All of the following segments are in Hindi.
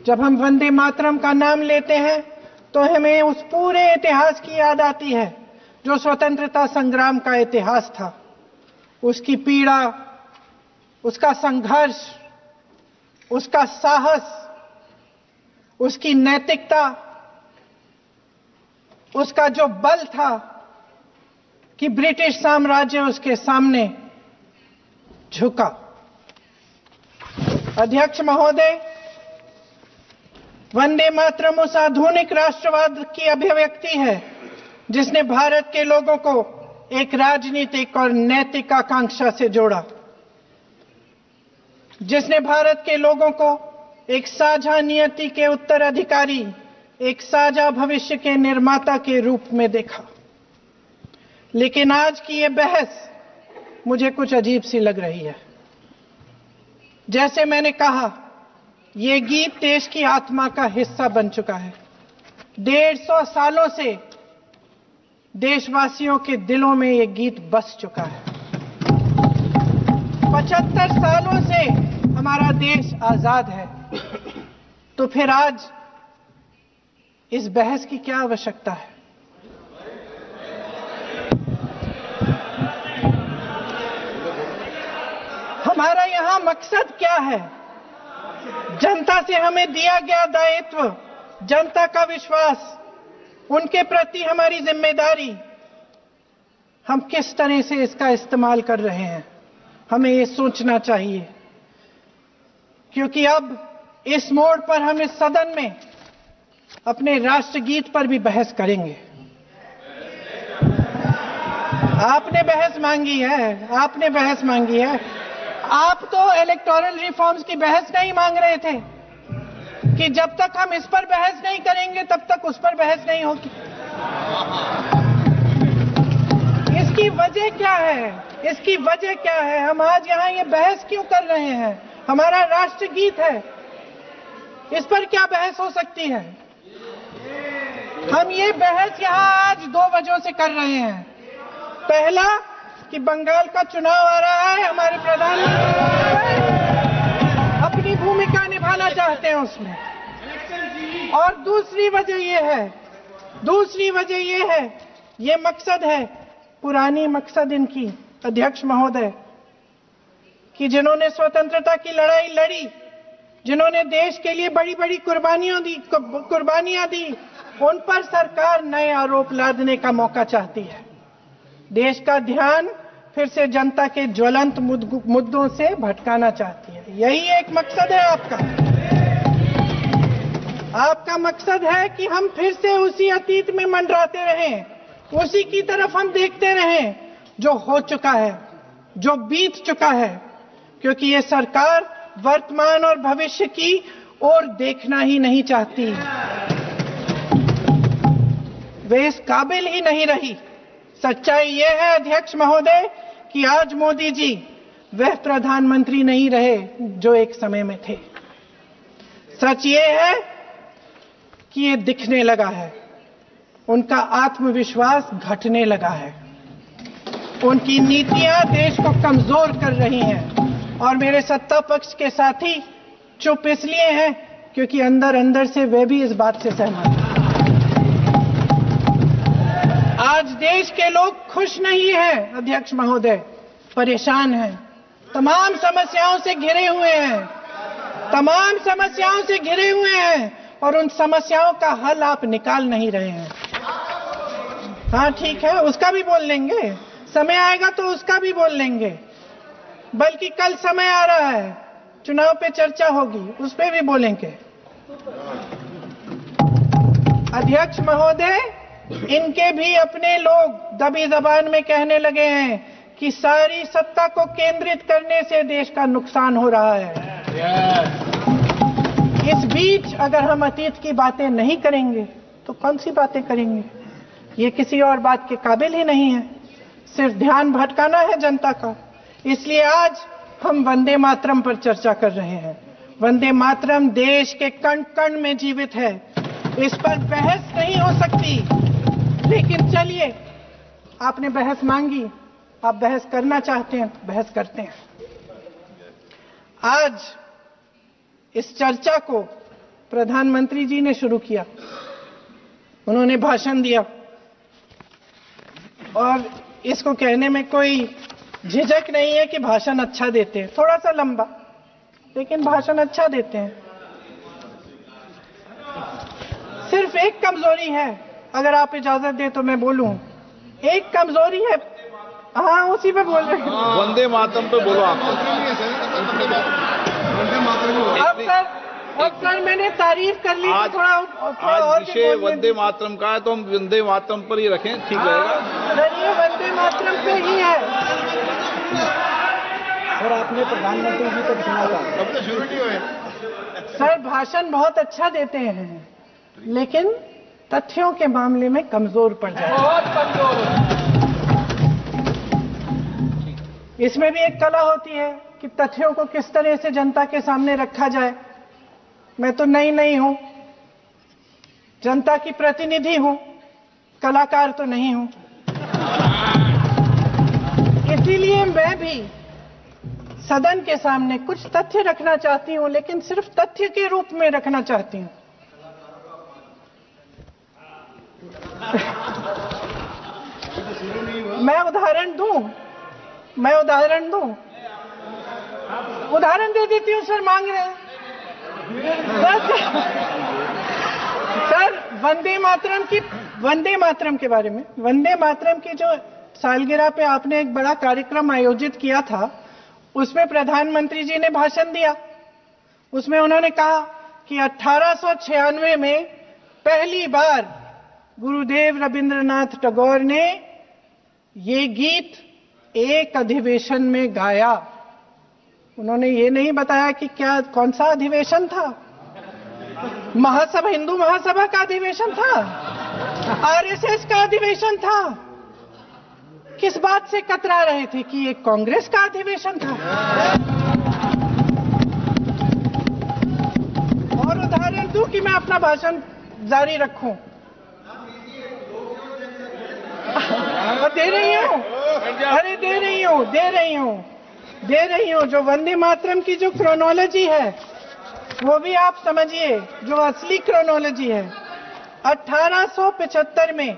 जब हम वंदे मातरम का नाम लेते हैं तो हमें उस पूरे इतिहास की याद आती है जो स्वतंत्रता संग्राम का इतिहास था, उसकी पीड़ा, उसका संघर्ष, उसका साहस, उसकी नैतिकता, उसका जो बल था कि ब्रिटिश साम्राज्य उसके सामने झुका। अध्यक्ष महोदय, वंदे मातरम उस आधुनिक राष्ट्रवाद की अभिव्यक्ति है जिसने भारत के लोगों को एक राजनीतिक और नैतिक आकांक्षा से जोड़ा, जिसने भारत के लोगों को एक साझा नियति के उत्तराधिकारी, एक साझा भविष्य के निर्माता के रूप में देखा। लेकिन आज की ये बहस मुझे कुछ अजीब सी लग रही है। जैसे मैंने कहा, ये गीत देश की आत्मा का हिस्सा बन चुका है। 150 सालों से देशवासियों के दिलों में ये गीत बस चुका है। 75 सालों से हमारा देश आजाद है, तो फिर आज इस बहस की क्या आवश्यकता है? हमारा यहां मकसद क्या है? जनता से हमें दिया गया दायित्व, जनता का विश्वास, उनके प्रति हमारी जिम्मेदारी, हम किस तरह से इसका इस्तेमाल कर रहे हैं, हमें ये सोचना चाहिए। क्योंकि अब इस मोड़ पर हम इस सदन में अपने राष्ट्रगीत पर भी बहस करेंगे। आपने बहस मांगी है, आपने बहस मांगी है। आप तो इलेक्टोरल रिफॉर्म्स की बहस नहीं मांग रहे थे कि जब तक हम इस पर बहस नहीं करेंगे तब तक उस पर बहस नहीं होगी। इसकी वजह क्या है? इसकी वजह क्या है? हम आज यहाँ ये बहस क्यों कर रहे हैं? हमारा राष्ट्रगीत है, इस पर क्या बहस हो सकती है? हम ये बहस यहाँ आज 2 वजहों से कर रहे हैं। पहला कि बंगाल का चुनाव आ रहा है, हमारे प्रधानमंत्री अपनी भूमिका निभाना चाहते हैं उसमें। और दूसरी वजह ये है, ये मकसद है, पुरानी मकसद इनकी, अध्यक्ष महोदय, कि जिन्होंने स्वतंत्रता की लड़ाई लड़ी, जिन्होंने देश के लिए बड़ी बड़ी कुर्बानियां दी, उन पर सरकार नए आरोप लादने का मौका चाहती है। देश का ध्यान फिर से जनता के ज्वलंत मुद्दों से भटकाना चाहती है। यही एक मकसद है आपका। आपका मकसद है कि हम फिर से उसी अतीत में मंडराते रहें, उसी की तरफ हम देखते रहें जो हो चुका है, जो बीत चुका है, क्योंकि ये सरकार वर्तमान और भविष्य की ओर देखना ही नहीं चाहती। वे इस काबिल ही नहीं रही। सच्चाई ये है अध्यक्ष महोदय कि आज मोदी जी वह प्रधानमंत्री नहीं रहे जो एक समय में थे। सच ये है कि ये दिखने लगा है, उनका आत्मविश्वास घटने लगा है, उनकी नीतियां देश को कमजोर कर रही हैं। और मेरे सत्ता पक्ष के साथी चुप इसलिए हैं क्योंकि अंदर अंदर से वे भी इस बात से सहमत हैं। आज देश के लोग खुश नहीं हैं अध्यक्ष महोदय, परेशान हैं, तमाम समस्याओं से घिरे हुए हैं, तमाम समस्याओं से घिरे हुए हैं, और उन समस्याओं का हल आप निकाल नहीं रहे हैं। हाँ ठीक है, उसका भी बोल लेंगे, समय आएगा तो उसका भी बोल लेंगे। बल्कि कल समय आ रहा है, चुनाव पे चर्चा होगी, उस पे भी बोलेंगे। अध्यक्ष महोदय, इनके भी अपने लोग दबी जबान में कहने लगे हैं कि सारी सत्ता को केंद्रित करने से देश का नुकसान हो रहा है। इस बीच अगर हम अतीत की बातें नहीं करेंगे तो कौन सी बातें करेंगे? ये किसी और बात के काबिल ही नहीं है, सिर्फ ध्यान भटकाना है जनता का। इसलिए आज हम वंदे मातरम पर चर्चा कर रहे हैं। वंदे मातरम देश के कण कण में जीवित है, इस पर बहस नहीं हो सकती। लेकिन चलिए, आपने बहस मांगी, आप बहस करना चाहते हैं, बहस करते हैं। आज इस चर्चा को प्रधानमंत्री जी ने शुरू किया। उन्होंने भाषण दिया और इसको कहने में कोई झिझक नहीं है कि भाषण अच्छा देते हैं, थोड़ा सा लंबा, लेकिन भाषण अच्छा देते हैं। सिर्फ एक कमजोरी है, अगर आप इजाजत दे तो मैं बोलूं। एक कमजोरी है, हाँ उसी पे बोल रहे हैं, वंदे मातरम पे बोलो आप। अब सर मैंने तारीफ कर ली, आज विषय वंदे मातरम का है तो हम वंदे मातरम पर ही रखें, ठीक रहेगा। सर ये वंदे मातरम पे ही है। सर आपने प्रधानमंत्री जी को सुना था, अब तो शुरू नहीं हुए। सर भाषण बहुत अच्छा देते हैं, लेकिन तथ्यों के मामले में कमजोर पड़ जाते हैं, बहुत कमजोर। इसमें भी एक कला होती है कि तथ्यों को किस तरह से जनता के सामने रखा जाए। मैं तो नहीं हूं, जनता की प्रतिनिधि हूं, कलाकार तो नहीं हूं। इसीलिए मैं भी सदन के सामने कुछ तथ्य रखना चाहती हूं, लेकिन सिर्फ तथ्य के रूप में रखना चाहती हूं। मैं उदाहरण दूं, उदाहरण दे देती हूं। सर मांग रहे हैं सर वंदे मातरम के बारे में, वंदे मातरम की जो सालगिरह पे आपने एक बड़ा कार्यक्रम आयोजित किया था, उसमें प्रधानमंत्री जी ने भाषण दिया। उसमें उन्होंने कहा कि 1896 में पहली बार गुरुदेव रविंद्रनाथ टैगोर ने ये गीत एक अधिवेशन में गाया। उन्होंने ये नहीं बताया कि कौन सा अधिवेशन था, महासभा, हिंदू महासभा का अधिवेशन था, आरएसएस का अधिवेशन था। किस बात से कतरा रहे थे कि ये कांग्रेस का अधिवेशन था। और उदाहरण दूं कि मैं अपना भाषण जारी रखूं, दे रही हूं, अरे दे रही हूं। जो वंदे मातरम की जो क्रोनोलॉजी है वो भी आप समझिए, जो असली क्रोनोलॉजी है। 1875 में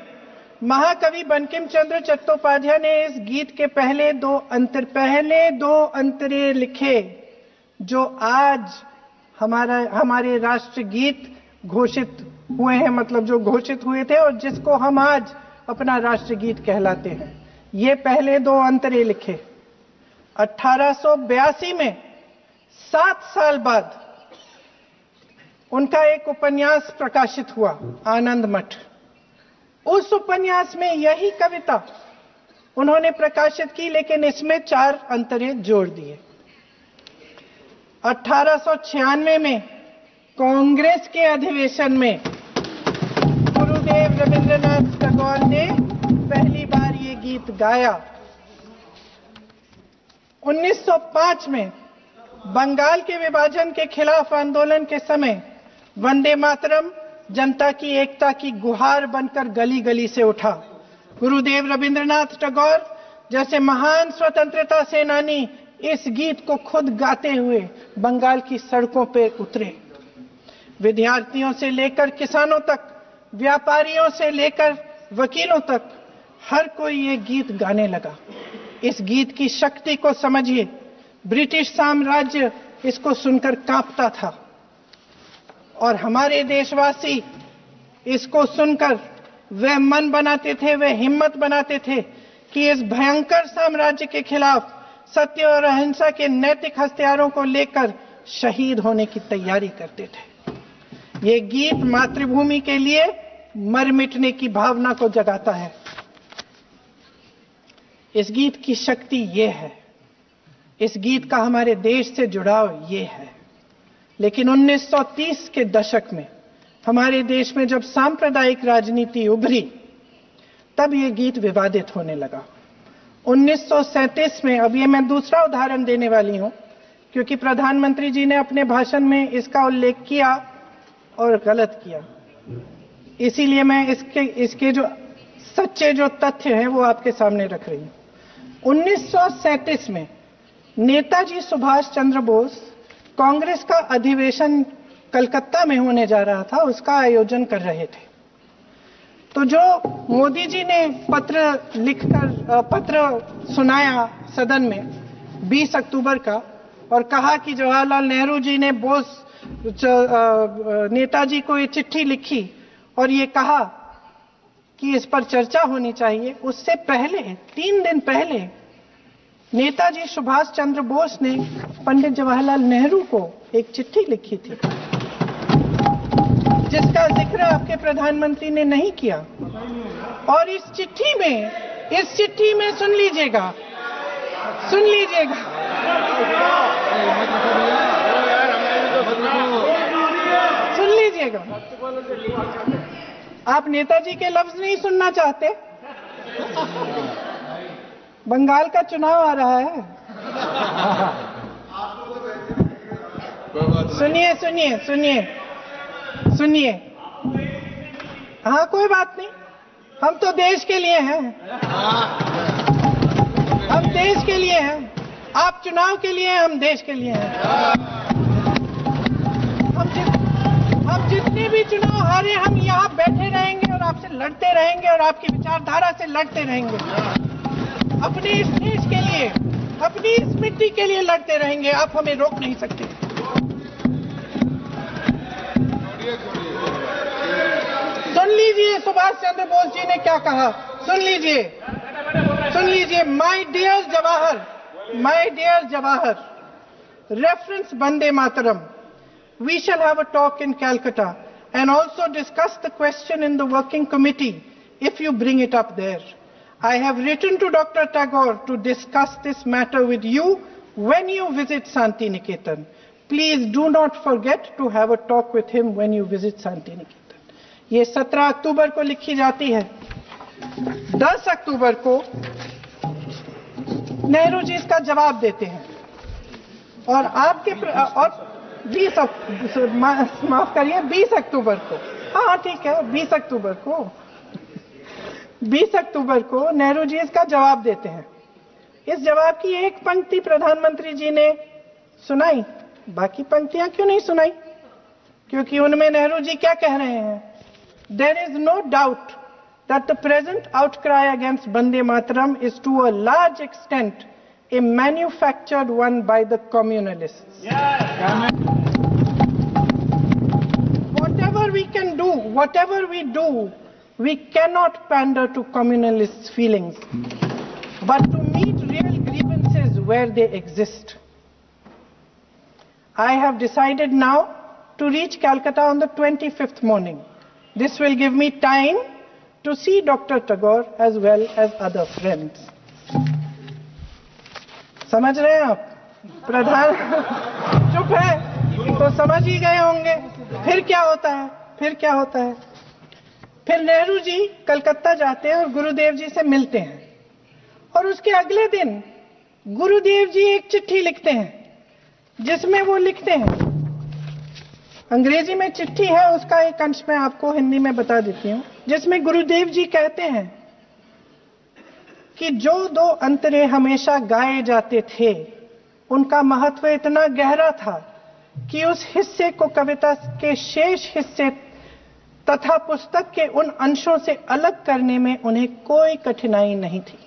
महाकवि बंकिम चंद्र चट्टोपाध्याय ने इस गीत के पहले दो अंतरे लिखे, जो आज हमारे राष्ट्रगीत घोषित हुए हैं, मतलब जो घोषित हुए थे और जिसको हम आज अपना राष्ट्रगीत कहलाते हैं। ये पहले दो अंतरे लिखे 1882 में। 7 साल बाद उनका एक उपन्यास प्रकाशित हुआ, आनंद मठ। उस उपन्यास में यही कविता उन्होंने प्रकाशित की, लेकिन इसमें 4 अंतरे जोड़ दिए। 1896 में कांग्रेस के अधिवेशन में गुरुदेव रविंद्रनाथ टैगोर ने पहली बार ये गीत गाया। 1905 में बंगाल के विभाजन के खिलाफ आंदोलन के समय वंदे मातरम जनता की एकता की गुहार बनकर गली गली से उठा। गुरुदेव रविंद्रनाथ टैगोर जैसे महान स्वतंत्रता सेनानी इस गीत को खुद गाते हुए बंगाल की सड़कों पे उतरे। विद्यार्थियों से लेकर किसानों तक, व्यापारियों से लेकर वकीलों तक, हर कोई ये गीत गाने लगा। इस गीत की शक्ति को समझिए। ब्रिटिश साम्राज्य इसको सुनकर कांपता था और हमारे देशवासी इसको सुनकर वे मन बनाते थे, वे हिम्मत बनाते थे कि इस भयंकर साम्राज्य के खिलाफ सत्य और अहिंसा के नैतिक हथियारों को लेकर शहीद होने की तैयारी करते थे। ये गीत मातृभूमि के लिए मर मिटने की भावना को जगाता है। इस गीत की शक्ति ये है, इस गीत का हमारे देश से जुड़ाव ये है। लेकिन 1930 के दशक में हमारे देश में जब सांप्रदायिक राजनीति उभरी, तब ये गीत विवादित होने लगा। 1937 में, अब ये मैं दूसरा उदाहरण देने वाली हूं, क्योंकि प्रधानमंत्री जी ने अपने भाषण में इसका उल्लेख किया और गलत किया, इसीलिए मैं इसके जो सच्चे जो तथ्य हैं वो आपके सामने रख रही हूं। 1937 में नेताजी सुभाष चंद्र बोस कांग्रेस का अधिवेशन कलकत्ता में होने जा रहा था, उसका आयोजन कर रहे थे। तो जो मोदी जी ने पत्र सुनाया सदन में 20 अक्टूबर का, और कहा कि जवाहरलाल नेहरू जी ने नेताजी को ये चिट्ठी लिखी और ये कहा कि इस पर चर्चा होनी चाहिए, उससे पहले 3 दिन पहले नेताजी सुभाष चंद्र बोस ने पंडित जवाहरलाल नेहरू को एक चिट्ठी लिखी थी, जिसका जिक्र आपके प्रधानमंत्री ने नहीं किया। और इस चिट्ठी में सुन लीजिएगा, आप नेताजी के लफ्ज नहीं सुनना चाहते? बंगाल का चुनाव आ रहा है। सुनिए। हाँ, कोई बात नहीं, हम तो देश के लिए हैं, हम देश के लिए हैं। आप चुनाव के लिए हैं, हम देश के लिए हैं। हम जितने भी चुनाव हारे, हम यहाँ बैठे रहेंगे और आपसे लड़ते रहेंगे और आपकी विचारधारा से लड़ते रहेंगे। अपने इस देश के लिए, अपनी इस मिट्टी के लिए लड़ते रहेंगे। आप हमें रोक नहीं सकते। सुन लीजिए सुभाष चंद्र बोस जी ने क्या कहा, सुन लीजिए। My dear Jawahar, reference Vande Mataram. We shall have a talk in Calcutta and also discuss the question in the working committee if you bring it up there. I have written to Dr. Tagore to discuss this matter with you when you visit Santi Niketan. Please do not forget to have a talk with him when you visit Santi Niketan. ये 17 अक्टूबर को लिखी जाती है। 10 अक्टूबर को नेहरू जी इसका जवाब देते हैं और और 20 अक्टूबर को, हाँ ठीक है, 20 अक्टूबर को नेहरू जी इसका जवाब देते हैं। इस जवाब की एक पंक्ति प्रधानमंत्री जी ने सुनाई, बाकी पंक्तियां क्यों नहीं सुनाई? क्योंकि उनमें नेहरू जी क्या कह रहे हैं? There is no doubt that the present outcry against Vande Mataram is to a large extent a manufactured one by the communalists. Whatever we do, we cannot pander to communalists' feelings, but to meet real grievances where they exist. I have decided now to reach Calcutta on the 25th morning. This will give me time to see Dr. Tagore as well as other friends. समझ रहे हैं आप? प्रधान चुप है तो समझ ही गए होंगे। फिर क्या होता है? फिर नेहरू जी कलकत्ता जाते हैं और गुरुदेव जी से मिलते हैं, और उसके अगले दिन गुरुदेव जी एक चिट्ठी लिखते हैं, जिसमें वो लिखते हैं, अंग्रेजी में चिट्ठी है, उसका एक अंश मैं आपको हिंदी में बता देती हूँ, जिसमें गुरुदेव जी कहते हैं कि जो 2 अंतरे हमेशा गाए जाते थे, उनका महत्व इतना गहरा था कि उस हिस्से को कविता के शेष हिस्से तथा पुस्तक के उन अंशों से अलग करने में उन्हें कोई कठिनाई नहीं थी।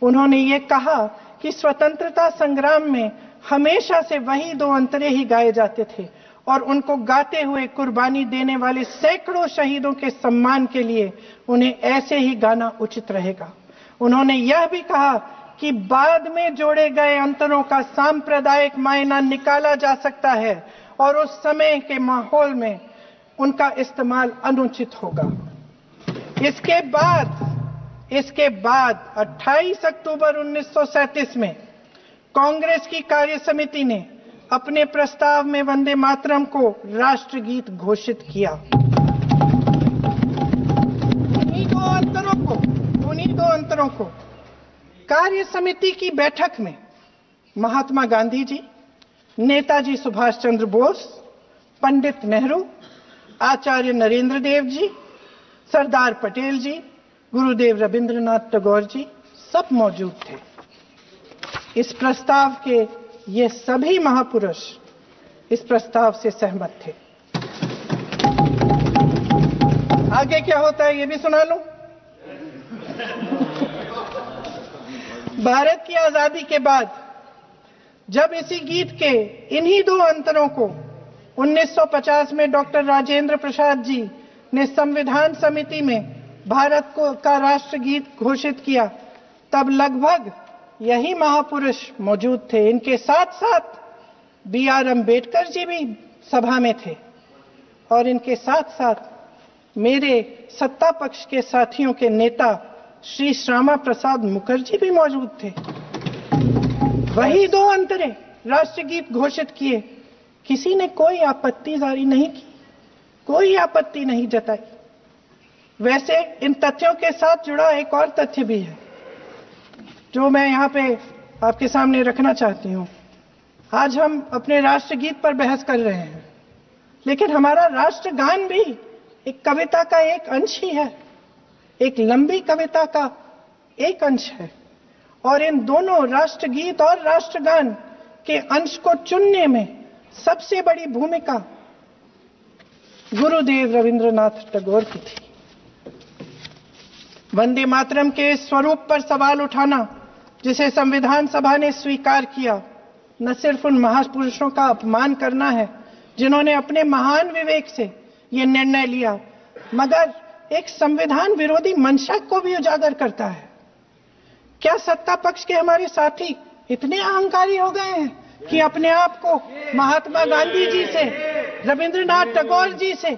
उन्होंने ये कहा कि स्वतंत्रता संग्राम में हमेशा से वही 2 अंतरे ही गाए जाते थे और उनको गाते हुए कुर्बानी देने वाले सैकड़ों शहीदों के सम्मान के लिए उन्हें ऐसे ही गाना उचित रहेगा। उन्होंने यह भी कहा कि बाद में जोड़े गए अंतरों का सांप्रदायिक मायना निकाला जा सकता है और उस समय के माहौल में उनका इस्तेमाल अनुचित होगा। इसके बाद 28 अक्टूबर 1937 में कांग्रेस की कार्य समिति ने अपने प्रस्ताव में वंदे मातरम को राष्ट्रगीत घोषित किया। उन्हीं दो अंतरों को कार्य समिति की बैठक में महात्मा गांधी जी, नेताजी सुभाष चंद्र बोस, पंडित नेहरू, आचार्य नरेंद्र देव जी, सरदार पटेल जी, गुरुदेव रविंद्रनाथ टैगोर जी सब मौजूद थे। इस प्रस्ताव के ये सभी महापुरुष इस प्रस्ताव से सहमत थे। आगे क्या होता है ये भी सुना लूं। भारत की आजादी के बाद जब इसी गीत के इन्हीं दो अंतरों को 1950 में डॉक्टर राजेंद्र प्रसाद जी ने संविधान समिति में भारत को का राष्ट्रगीत घोषित किया, तब लगभग यही महापुरुष मौजूद थे। इनके साथ साथ B.R. अम्बेडकर जी भी सभा में थे और इनके साथ साथ मेरे सत्ता पक्ष के साथियों के नेता श्री श्यामा प्रसाद मुखर्जी भी मौजूद थे। वही दो अंतरे राष्ट्रगीत घोषित किए, किसी ने कोई आपत्ति जारी नहीं की, कोई आपत्ति नहीं जताई। वैसे इन तथ्यों के साथ जुड़ा एक और तथ्य भी है जो मैं यहाँ पे आपके सामने रखना चाहती हूँ। आज हम अपने राष्ट्रगीत पर बहस कर रहे हैं, लेकिन हमारा राष्ट्रगान भी एक कविता का एक अंश ही है, एक लंबी कविता का एक अंश है। और इन दोनों राष्ट्रगीत और राष्ट्रगान के अंश को चुनने में सबसे बड़ी भूमिका गुरुदेव रविंद्रनाथ टैगोर की थी। वंदे मातरम के स्वरूप पर सवाल उठाना, जिसे संविधान सभा ने स्वीकार किया, न सिर्फ उन महापुरुषों का अपमान करना है जिन्होंने अपने महान विवेक से ये निर्णय लिया, मगर एक संविधान विरोधी मंशा को भी उजागर करता है। क्या सत्ता पक्ष के हमारे साथी इतने अहंकारी हो गए हैं कि अपने आप को महात्मा गांधी जी से, रविंद्रनाथ टैगोर जी से,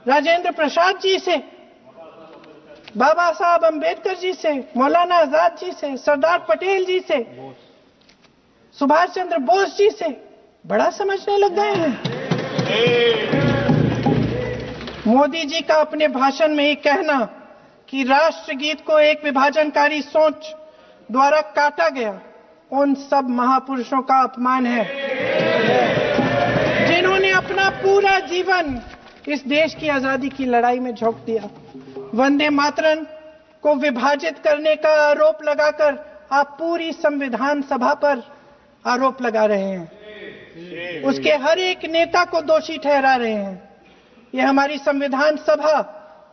राजेंद्र प्रसाद जी से, बाबा साहब अम्बेडकर जी से, मौलाना आजाद जी से, सरदार पटेल जी से, सुभाष चंद्र बोस जी से बड़ा समझने लग गए हैं? मोदी जी का अपने भाषण में ये कहना कि राष्ट्रगीत को एक विभाजनकारी सोच द्वारा काटा गया, उन सब महापुरुषों का अपमान है जिन्होंने अपना पूरा जीवन इस देश की आजादी की लड़ाई में झोंक दिया। वंदे मातरम को विभाजित करने का आरोप लगाकर आप पूरी संविधान सभा पर आरोप लगा रहे हैं, उसके हर एक नेता को दोषी ठहरा रहे हैं। यह हमारी संविधान सभा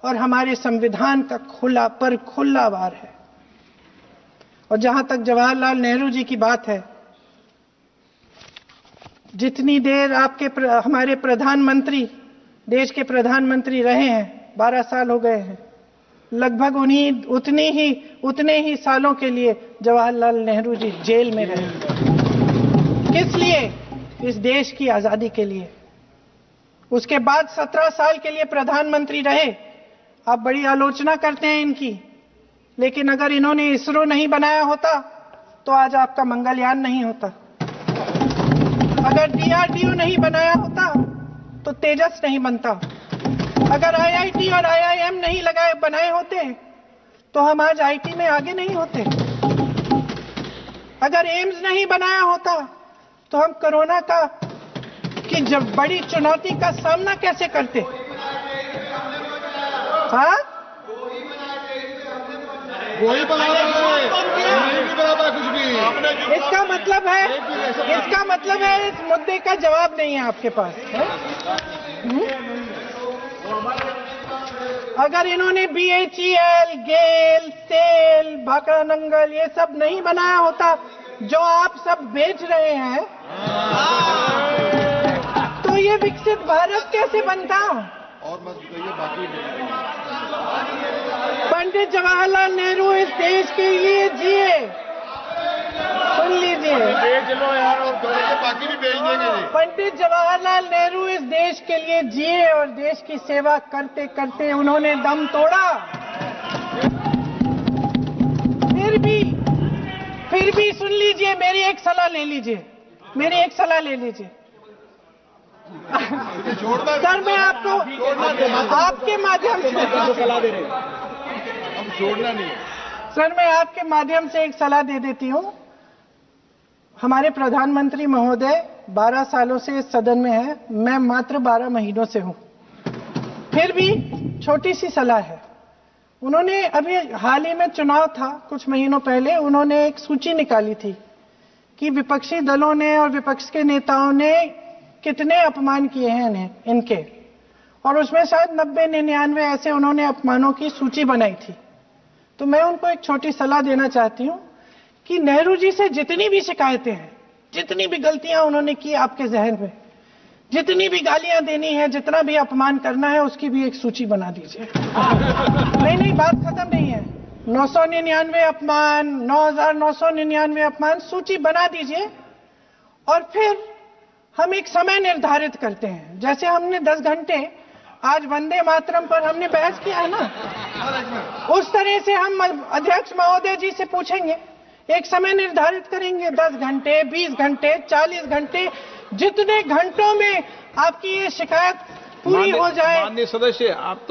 और हमारे संविधान का खुला वार है। और जहां तक जवाहरलाल नेहरू जी की बात है, जितनी देर हमारे प्रधानमंत्री देश के प्रधानमंत्री रहे हैं, 12 साल हो गए हैं, लगभग उतने ही सालों के लिए जवाहरलाल नेहरू जी जेल में रहे। किस लिए? इस देश की आजादी के लिए। उसके बाद 17 साल के लिए प्रधानमंत्री रहे। आप बड़ी आलोचना करते हैं इनकी, लेकिन अगर इन्होंने इसरो नहीं बनाया होता तो आज आपका मंगलयान नहीं होता। अगर DRDO नहीं बनाया होता तो तेजस नहीं बनता। अगर IIT और IIM नहीं बनाए होते तो हम आज IT में आगे नहीं होते। अगर एम्स नहीं बनाया होता तो हम कोरोना की जब बड़ी चुनौती का सामना कैसे करते? हाँ, वही बनाता कुछ भी। इसका मतलब है इस मुद्दे का जवाब नहीं है आपके पास है? अगर इन्होंने BHEL, गेल, सेल, भाखड़ा नंगल ये सब नहीं बनाया होता जो आप सब बेच रहे हैं, तो ये विकसित भारत कैसे बनता? और मत कहिए बाकी। पंडित जवाहरलाल नेहरू इस देश के लिए जिए। सुन लीजिए, बेच लो यार, और बाकी भी बेच देंगे। पंडित जवाहरलाल नेहरू इस देश के लिए जिए और देश की सेवा करते करते उन्होंने दम तोड़ा। फिर भी सुन लीजिए, मेरी एक सलाह ले लीजिए। सर, मैं आपको आपके माध्यम से सलाह दे रहे हैं, हम छोड़ना नहीं। सर, मैं आपके माध्यम से एक सलाह दे देती हूं। हमारे प्रधानमंत्री महोदय 12 सालों से इस सदन में हैं, मैं मात्र 12 महीनों से हूं। फिर भी छोटी सी सलाह है। उन्होंने अभी हाल ही में चुनाव था, कुछ महीनों पहले उन्होंने एक सूची निकाली थी कि विपक्षी दलों ने और विपक्ष के नेताओं ने कितने अपमान किए हैं इनके। और उसमें शायद 90-99 ऐसे उन्होंने अपमानों की सूची बनाई थी। तो मैं उनको एक छोटी सलाह देना चाहती हूं कि नेहरू जी से जितनी भी शिकायतें हैं, जितनी भी गलतियां उन्होंने की आपके जहन में, जितनी भी गालियां देनी है, जितना भी अपमान करना है, उसकी भी एक सूची बना दीजिए। नहीं, बात खत्म नहीं है। 999 अपमान, 9,999 अपमान, सूची बना दीजिए और फिर हम एक समय निर्धारित करते हैं। जैसे हमने 10 घंटे आज वंदे मातरम पर हमने बहस किया है ना, उस तरह से हम अध्यक्ष महोदय जी से पूछेंगे, एक समय निर्धारित करेंगे, 10 घंटे, 20 घंटे, 40 घंटे, जितने घंटों में आपकी ये शिकायत पूरी हो जाए, माननीय सदस्य आप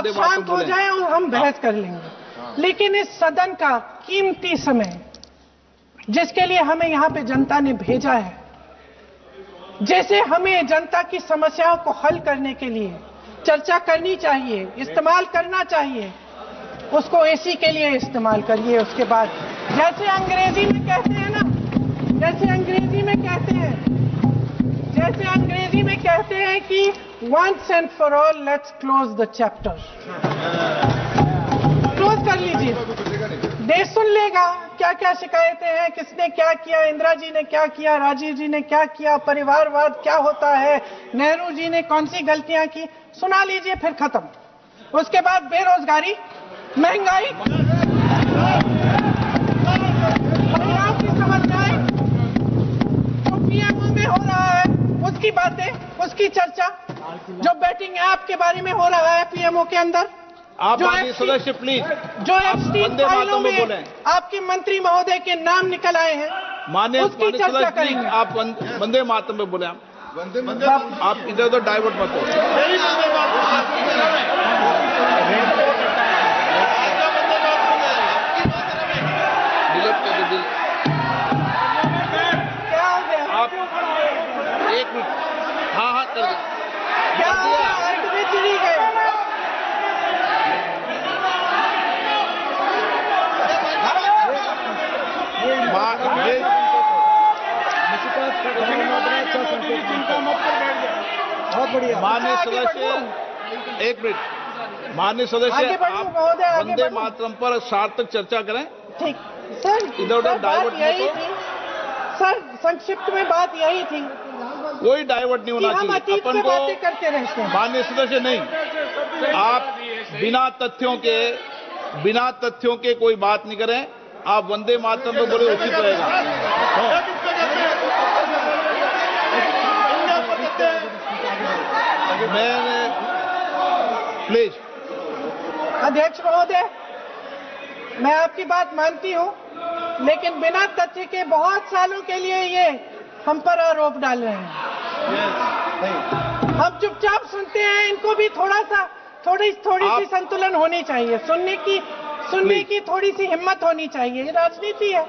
शांत हो जाए और हम बहस कर लेंगे। लेकिन इस सदन का कीमती समय, जिसके लिए हमें यहाँ पे जनता ने भेजा है, जैसे हमें जनता की समस्याओं को हल करने के लिए चर्चा करनी चाहिए, इस्तेमाल करना चाहिए, उसको एसी के लिए इस्तेमाल करिए। उसके बाद जैसे अंग्रेजी में कहते हैं ना, जैसे अंग्रेजी में कहते हैं कि once and for all let's close the chapter, close कर लीजिए। देश सुन लेगा क्या क्या शिकायतें हैं, किसने क्या किया, इंदिरा जी ने क्या किया, राजीव जी ने क्या किया, परिवारवाद क्या होता है, नेहरू जी ने कौन सी गलतियां की, सुना लीजिए, फिर खत्म। उसके बाद बेरोजगारी, महंगाई, महिलाओं की समस्याएं, जो पीएमओ में हो रहा है उसकी बातें, उसकी चर्चा, जो बैटिंग ऐप के बारे में हो रहा है पीएमओ के अंदर, आप माननीय सदस्य प्लीज, जो एफस्टीन फाइलों में बोले आपके मंत्री महोदय के नाम निकल आए हैं, माननीय चर्चा करेंगे। आप वंदे मातरम में बोले, आप इधर उधर डाइवर्ट मत हो। क्या हो गया? आप 1 मिनट, हाँ कर दो। क्या हो गया? अंत में चिड़ी गए। बहुत बढ़िया। माननीय सदस्य 1 मिनट, माननीय सदस्य आप वंदे मातरम पर सार्थक चर्चा करें। ठीक सर, इधर उधर डाइवर्ट यही थी सर, संक्षिप्त में बात यही थी, कोई डाइवर्ट नहीं होना हम चाहिए अतीत अपन में को। बातें करते रहते हैं। माननीय सदस्य नहीं, आप बिना तथ्यों के कोई बात नहीं करें। आप वंदे मातरम में बोले उचित रहेगा। मैंने प्लीज। अध्यक्ष महोदय, मैं आपकी बात मानती हूं, लेकिन बिना तथ्य के बहुत सालों के लिए ये हम पर आरोप डाल रहे हैं। हम चुपचाप सुनते हैं, इनको भी थोड़ी सी संतुलन होनी चाहिए, सुनने की थोड़ी सी हिम्मत होनी चाहिए। ये राजनीति है,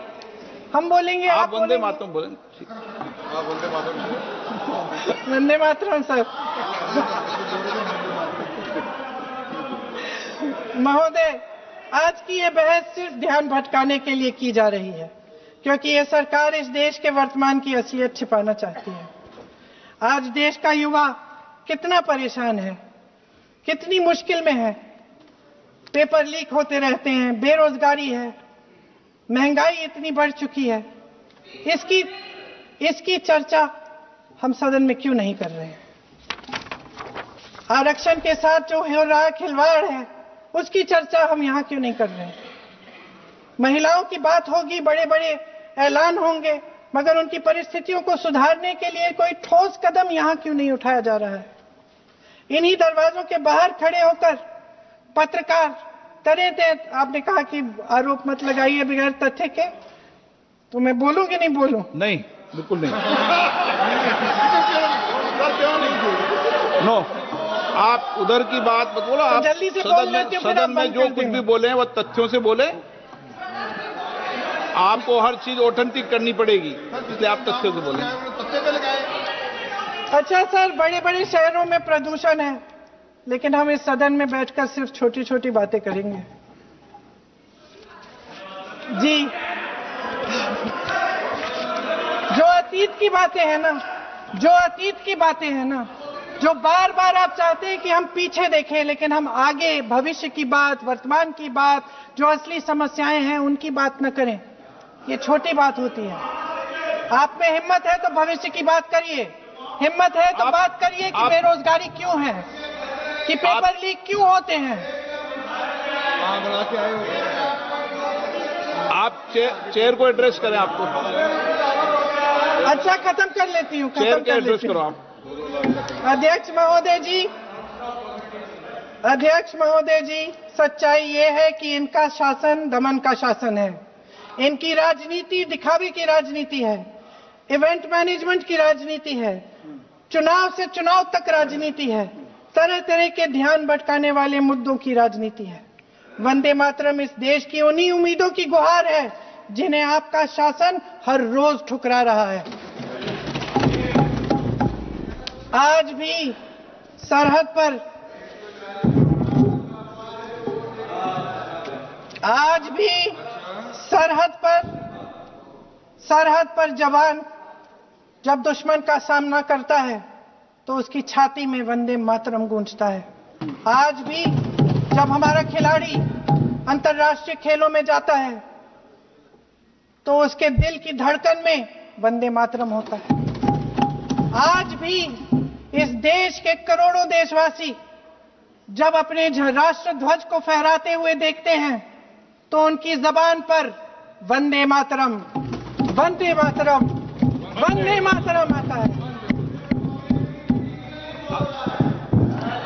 हम बोलेंगे, आप वंदे मातरम बोलें। वंदे मातरम सर। महोदय, आज की ये बहस सिर्फ ध्यान भटकाने के लिए की जा रही है, क्योंकि ये सरकार इस देश के वर्तमान की असलियत छिपाना चाहती है। आज देश का युवा कितना परेशान है, कितनी मुश्किल में है, पेपर लीक होते रहते हैं, बेरोजगारी है, महंगाई इतनी बढ़ चुकी है। इसकी चर्चा हम सदन में क्यों नहीं कर रहे हैं? आरक्षण के साथ जो हो रहा खिलवाड़ है, उसकी चर्चा हम यहां क्यों नहीं कर रहे हैं? महिलाओं की बात होगी, बड़े बड़े ऐलान होंगे, मगर उनकी परिस्थितियों को सुधारने के लिए कोई ठोस कदम यहां क्यों नहीं उठाया जा रहा है? इन्हीं दरवाजों के बाहर खड़े होकर पत्रकार तरह आपने कहा कि आरोप मत लगाइए बगैर तथ्य के, तो मैं बोलूं कि नहीं बोलूं? नहीं, बिल्कुल नहीं। नो, आप उधर की बात मत बोलो। आप जल्दी से सदन में जो कुछ भी बोले वो तथ्यों से बोले। आपको हर चीज ऑथेंटिक करनी पड़ेगी, इसलिए आप तथ्यों से बोले। अच्छा सर, बड़े बड़े शहरों में प्रदूषण है, लेकिन हम इस सदन में बैठकर सिर्फ छोटी छोटी बातें करेंगे। जी, जो अतीत की बातें हैं ना, जो बार बार आप चाहते हैं कि हम पीछे देखें, लेकिन हम आगे भविष्य की बात, वर्तमान की बात, जो असली समस्याएं हैं उनकी बात न करें, ये छोटी बात होती है। आप में हिम्मत है तो भविष्य की बात करिए, हिम्मत है तो बात करिए कि बेरोजगारी क्यों है, कि पेपर लीक क्यों होते हैं। आप चेयर को एड्रेस करें। आपको अच्छा, खत्म कर लेती हूँ, चेयर के एड्रेस करो आप। अध्यक्ष महोदय जी, सच्चाई ये है कि इनका शासन दमन का शासन है। इनकी राजनीति दिखावे की राजनीति है, इवेंट मैनेजमेंट की राजनीति है, चुनाव से चुनाव तक राजनीति है, तरह तरह के ध्यान भटकाने वाले मुद्दों की राजनीति है। वंदे मातरम इस देश की उन्हीं उम्मीदों की गुहार है जिन्हें आपका शासन हर रोज ठुकरा रहा है। आज भी सरहद पर जवान जब दुश्मन का सामना करता है तो उसकी छाती में वंदे मातरम गूंजता है। आज भी जब हमारा खिलाड़ी अंतर्राष्ट्रीय खेलों में जाता है तो उसके दिल की धड़कन में वंदे मातरम होता है। आज भी इस देश के करोड़ों देशवासी जब अपने राष्ट्र ध्वज को फहराते हुए देखते हैं तो उनकी जबान पर वंदे मातरम, वंदे मातरम, वंदे मातरम आता है।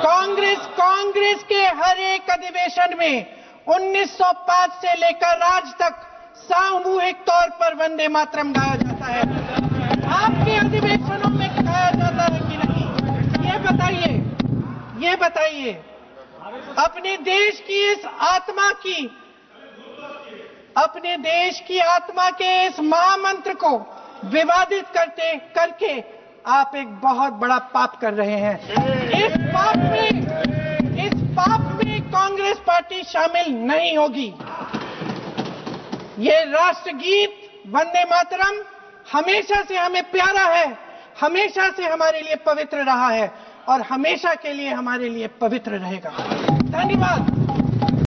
कांग्रेस के हर एक अधिवेशन में 1905 से लेकर आज तक सामूहिक तौर पर वंदे मातरम गाया जाता है। आपके अधिवेशनों में गाया जाता है कि नहीं, ये बताइए। अपने देश की आत्मा के इस महामंत्र को विवादित करके आप एक बहुत बड़ा पाप कर रहे हैं। इस पाप में कांग्रेस पार्टी शामिल नहीं होगी। ये राष्ट्रगीत वंदे मातरम हमेशा से हमें प्यारा है, हमेशा से हमारे लिए पवित्र रहा है और हमेशा के लिए हमारे लिए पवित्र रहेगा। धन्यवाद।